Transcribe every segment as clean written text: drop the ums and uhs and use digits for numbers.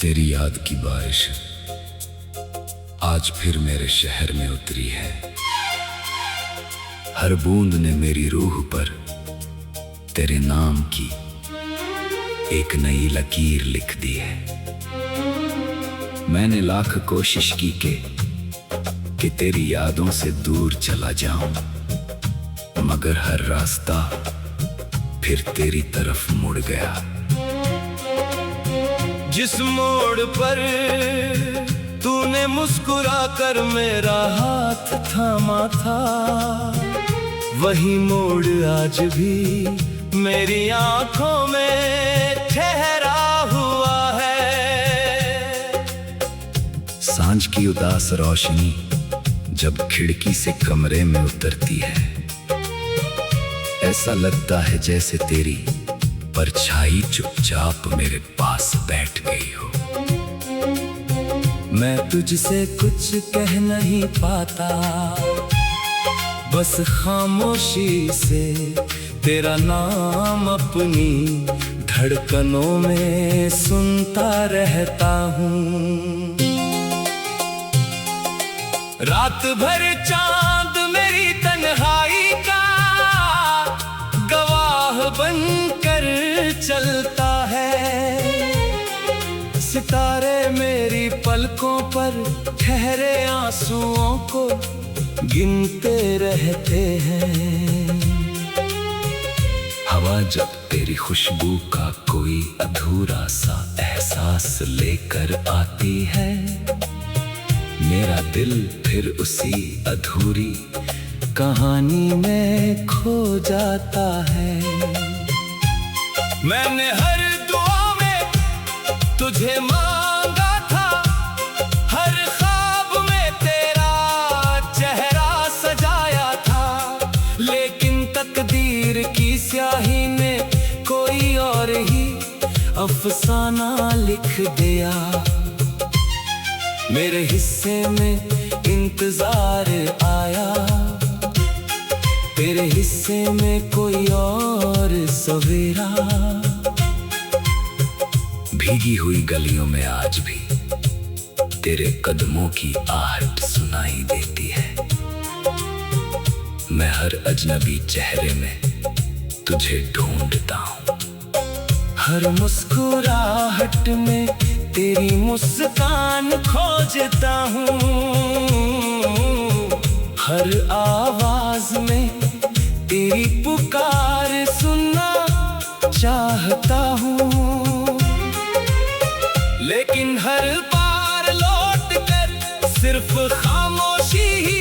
तेरी याद की बारिश आज फिर मेरे शहर में उतरी है। हर बूंद ने मेरी रूह पर तेरे नाम की एक नई लकीर लिख दी है। मैंने लाख कोशिश की कि तेरी यादों से दूर चला जाऊं, मगर हर रास्ता फिर तेरी तरफ मुड़ गया। जिस मोड़ पर तूने मुस्कुरा कर मेरा हाथ थामा था, वही मोड़ आज भी मेरी आंखों में ठहरा हुआ है। सांझ की उदास रोशनी जब खिड़की से कमरे में उतरती है, ऐसा लगता है जैसे तेरी परछाई चुपचाप मेरे पास बैठ गई हो। मैं तुझसे कुछ कह नहीं पाता, बस खामोशी से तेरा नाम अपनी धड़कनों में सुनता रहता हूँ। रात भर चांद मेरी तन्हाई का गवाह बनकर चलता है। सितारे मेरी पलकों पर ठहरे आंसुओं को गिनते रहते हैं। हवा जब तेरी खुशबू का कोई अधूरा सा एहसास लेकर आती है, मेरा दिल फिर उसी अधूरी कहानी में खो जाता है। मैंने हर दुआ में तुझे मांगा था, हर ख्वाब में तेरा चेहरा सजाया था, लेकिन तकदीर की स्याही ने कोई और ही अफसाना लिख दिया। मेरे हिस्से में इंतजार आया, तेरे हिस्से में कोई और सवेरा। भीगी हुई गलियों में आज भी तेरे कदमों की आहट सुनाई देती है। मैं हर अजनबी चेहरे में तुझे ढूंढता हूँ। हर मुस्कुराहट में तेरी मुस्कान खोजता हूँ। हर आवाज में तेरी पुकार सुनना चाहता हूँ, लेकिन हर बार लौट कर सिर्फ खामोशी ही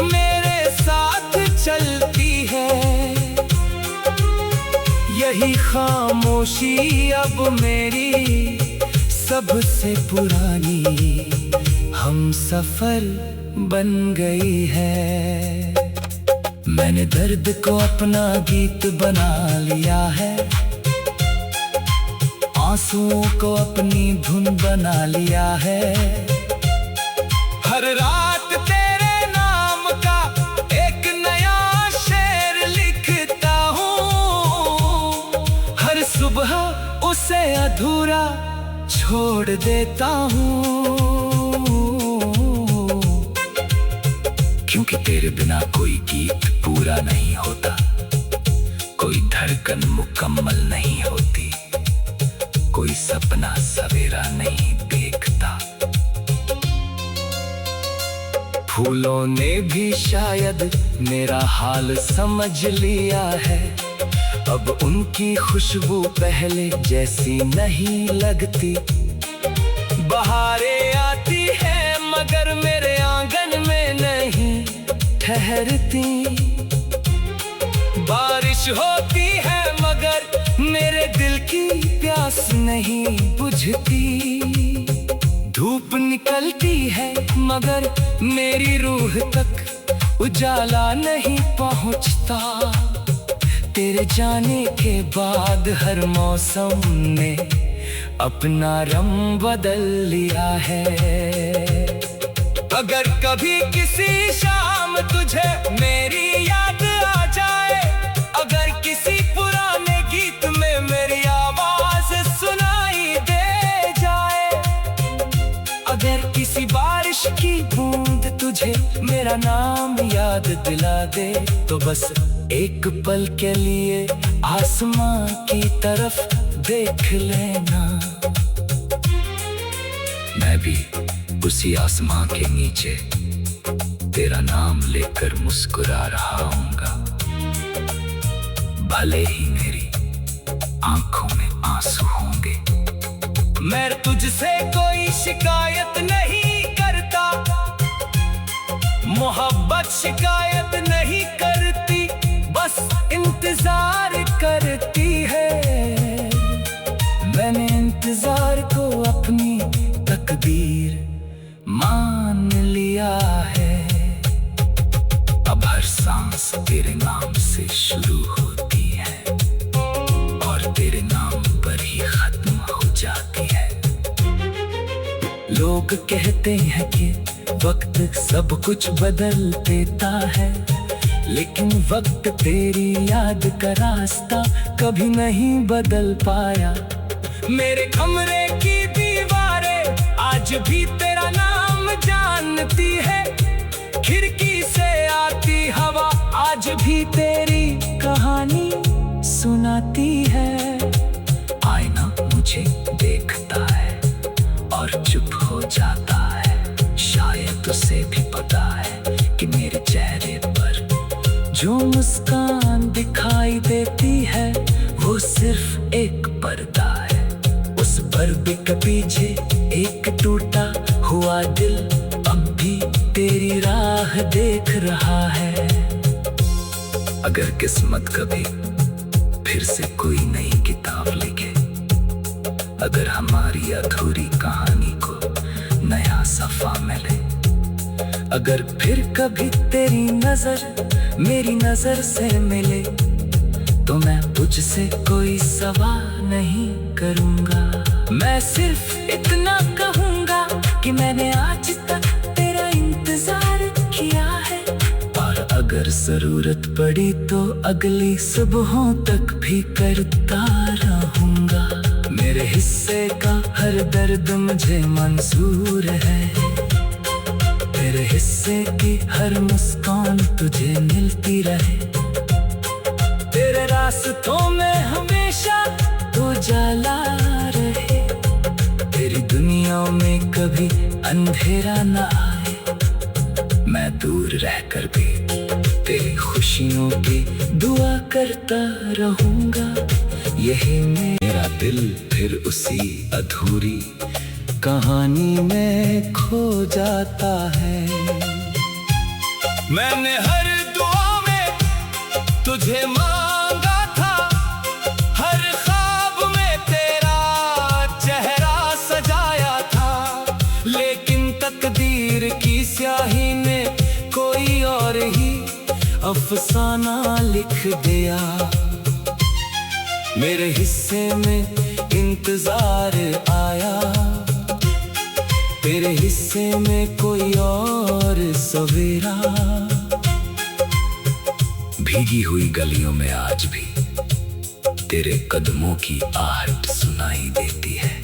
मेरे साथ चलती है। यही खामोशी अब मेरी सबसे पुरानी हम सफर बन गई है। मैंने दर्द को अपना गीत बना लिया है, आंसुओं को अपनी धुन बना लिया है। हर रात तेरे नाम का एक नया शेर लिखता हूँ, हर सुबह उसे अधूरा छोड़ देता हूँ। क्योंकि तेरे बिना कोई गीत पूरा नहीं होता, कोई धड़कन मुकम्मल नहीं होती, कोई सपना सवेरा नहीं देखता। फूलों ने भी शायद मेरा हाल समझ लिया है, अब उनकी खुशबू पहले जैसी नहीं लगती। बहारें आती है मगर मेरे आंगन में नहीं ठहरती। बारिश होती है मगर मेरे दिल की प्यास नहीं बुझती। धूप निकलती है मगर मेरी रूह तक उजाला नहीं पहुंचता। तेरे जाने के बाद हर मौसम ने अपना रंग बदल लिया है। अगर कभी किसी शाम तुझे मेरी याद आ जाए, अगर किसी पुराने गीत में मेरी आवाज सुनाई दे जाए, सी बारिश की बूंद तुझे मेरा नाम याद दिला दे, तो बस एक पल के लिए आसमां की तरफ देख लेना। मैं भी उसी आसमां के नीचे तेरा नाम लेकर मुस्कुरा रहा हूँगा, भले ही मेरी आंखों में आंसू होंगे। मैं तुझसे कोई शिकायत नहीं करता, मोहब्बत शिकायत नहीं करती, बस इंतजार करती है। मैंने इंतजार को अपनी तकदीर मान लिया है। अब हर सांस तेरे नाम से शुरू होती है और तेरे नाम पर ही खत्म हो जाती है। लोग कहते हैं कि वक्त सब कुछ बदल देता है, लेकिन वक्त तेरी याद का रास्ता कभी नहीं बदल पाया। मेरे कमरे की दीवारें आज भी तेरा नाम जानती है, खिड़की से आती हवा आज भी तेरी कहानी सुनाती है। आईना मुझे देखता है और चुप हो जाता है, शायद उसे भी पता है कि मेरे चेहरे पर जो मुस्कान दिखाई देती है वो सिर्फ एक पर्दा है। उस पर्दे के पीछे एक टूटा हुआ दिल अब भी तेरी राह देख रहा है। अगर किस्मत कभी फिर से कोई नई किताब लिखे, अगर हमारी अधूरी कहानी को नया सफा मिले, अगर फिर कभी तेरी नजर मेरी नजर से मिले, तो मैं तुझसे कोई सवाल नहीं करूंगा। मैं सिर्फ इतना कहूंगा कि मैंने आज तक तेरा इंतजार किया है, और अगर जरूरत पड़ी तो अगली सुबहों तक भी करता रहूंगा। मेरे हिस्से का हर दर्द मुझे मंजूर है, तेरे हिस्से की हर मुस्कान तुझे मिलती रहे। तेरे रास्तों में हमेशा उजाला रहे, तेरी दुनिया में कभी अंधेरा न आए। मैं दूर रहकर भी तेरी खुशियों की दुआ करता रहूंगा। यही मेरा दिल फिर उसी अधूरी कहानी में खो जाता है। मैंने हर दुआ में तुझे मांगा था, हर ख्वाब में तेरा चेहरा सजाया था, लेकिन तकदीर की स्याही ने कोई और ही अफसाना लिख दिया। मेरे हिस्से में इंतजार आया, तेरे हिस्से में कोई और सवेरा। भीगी हुई गलियों में आज भी तेरे कदमों की आहट सुनाई देती है।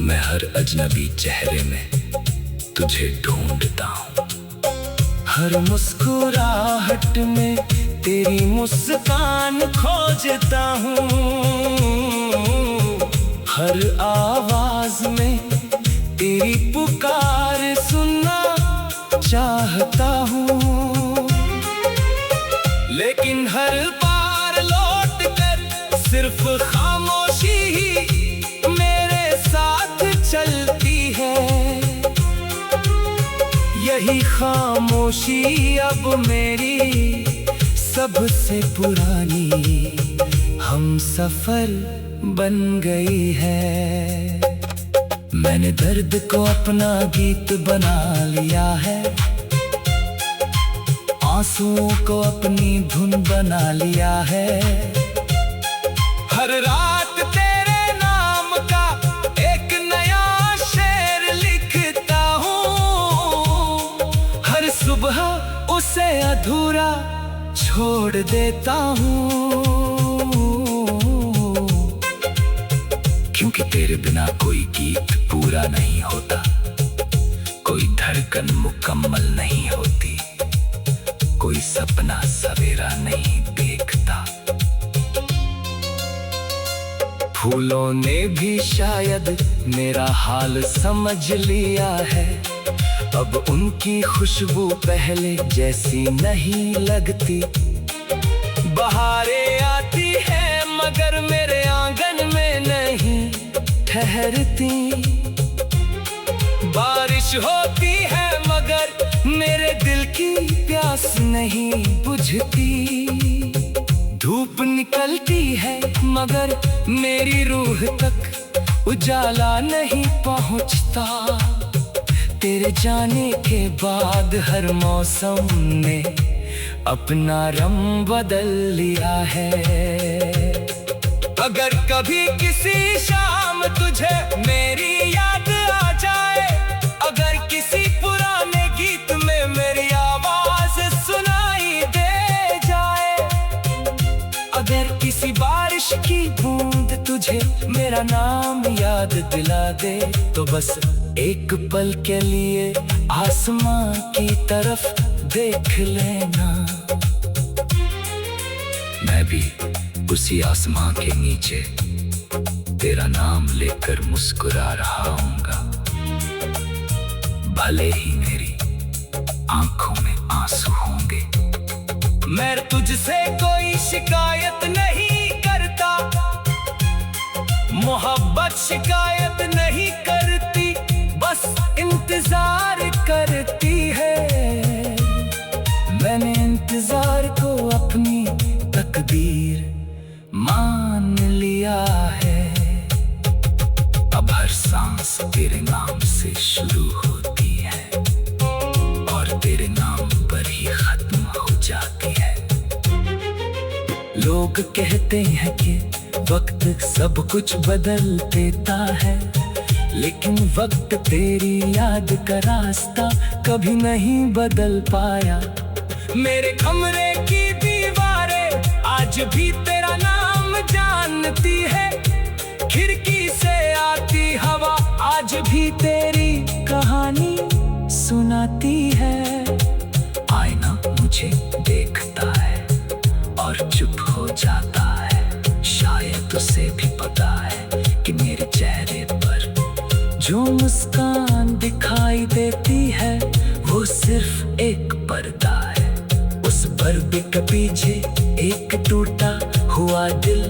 मैं हर अजनबी चेहरे में तुझे ढूंढता हूँ, हर मुस्कुराहट में तेरी मुस्कान खोजता हूँ, हर आवाज में तेरी पुकार सुनना चाहता हूँ। लेकिन हर बार लौट कर सिर्फ खामोशी ही मेरे साथ चलती है। यही खामोशी अब मेरी सबसे पुरानी हम सफर बन गई है। मैंने दर्द को अपना गीत बना लिया है, आंसुओं को अपनी धुन बना लिया है। हर रात तेरे नाम का एक नया शेर लिखता हूँ, हर सुबह उसे अधूरा छोड़ देता हूँ। कि तेरे बिना कोई गीत पूरा नहीं होता, कोई धड़कन मुकम्मल नहीं होती, कोई सपना सवेरा नहीं देखता। फूलों ने भी शायद मेरा हाल समझ लिया है, अब उनकी खुशबू पहले जैसी नहीं लगती। बहारें आती है मगर मेरे आंगन में नहीं ठहरती, बारिश होती है मगर मेरे दिल की प्यास नहीं बुझती। धूप निकलती है मगर मेरी रूह तक उजाला नहीं पहुंचता। तेरे जाने के बाद हर मौसम ने अपना रंग बदल लिया है। अगर कभी किसी शाम तुझे मेरी याद आ जाए, अगर किसी पुराने गीत में मेरी आवाज सुनाई दे जाए, अगर किसी बारिश की बूंद तुझे मेरा नाम याद दिला दे, तो बस एक पल के लिए आसमां की तरफ देख लेना। मैं भी उसी आसमां के नीचे तेरा नाम लेकर मुस्कुरा रहा हूँगा, भले ही मेरी आंखों में आंसू होंगे। मैं तुझसे कोई शिकायत नहीं करता, मोहब्बत शिकायत नहीं करती, बस इंतजार करती है। मैंने इंतजार को अपनी तकदीर मान लिया है। अब हर सांस तेरे नाम से शुरू होती है और तेरे नाम पर ही खत्म हो जाती है। लोग कहते हैं कि वक्त सब कुछ बदल देता है, लेकिन वक्त तेरी याद का रास्ता कभी नहीं बदल पाया। मेरे कमरे की दीवारें आज भी तेरा नाम जानती है, खिड़की से आती हवा आज भी तेरी कहानी सुनाती है। आईना मुझे देखता है और चुप हो जाता है, शायद उसे भी पता है कि मेरे चेहरे पर जो मुस्कान दिखाई देती है वो सिर्फ एक पर्दा है। उस पर्दे के पीछे एक टूटा हुआ दिल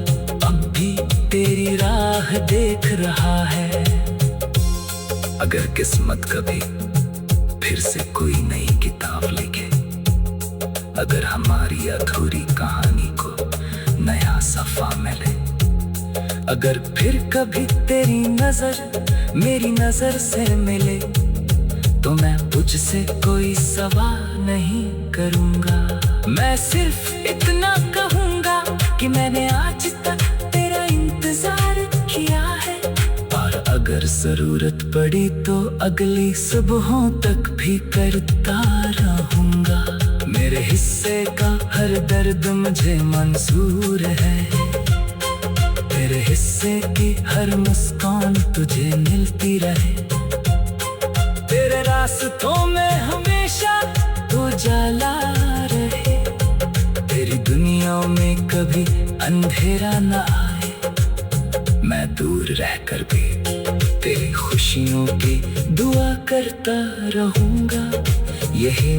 अब भी तेरी राह देख रहा है। अगर किस्मत कभी फिर से कोई नई किताब लिखे, अगर हमारी अधूरी कहानी को नया सफा मिले, अगर फिर कभी तेरी नजर मेरी नजर से मिले, तो मैं तुझसे कोई सवाल नहीं करूंगा। मैं सिर्फ इतना कहूंगा कि मैंने आज तक तेरा इंतजार किया है, और अगर जरूरत पड़ी तो अगली सुबहों तक भी करता रहूंगा। मेरे हिस्से का हर दर्द मुझे मंजूर है, तेरे हिस्से की हर मुस्कान तुझे मिलती रहे। तेरे रास्तों में हमेशा उजाला रहे, तेरी दुनिया में कभी अंधेरा न आए। मैं दूर रहकर भी तेरी खुशियों की दुआ करता रहूंगा। यही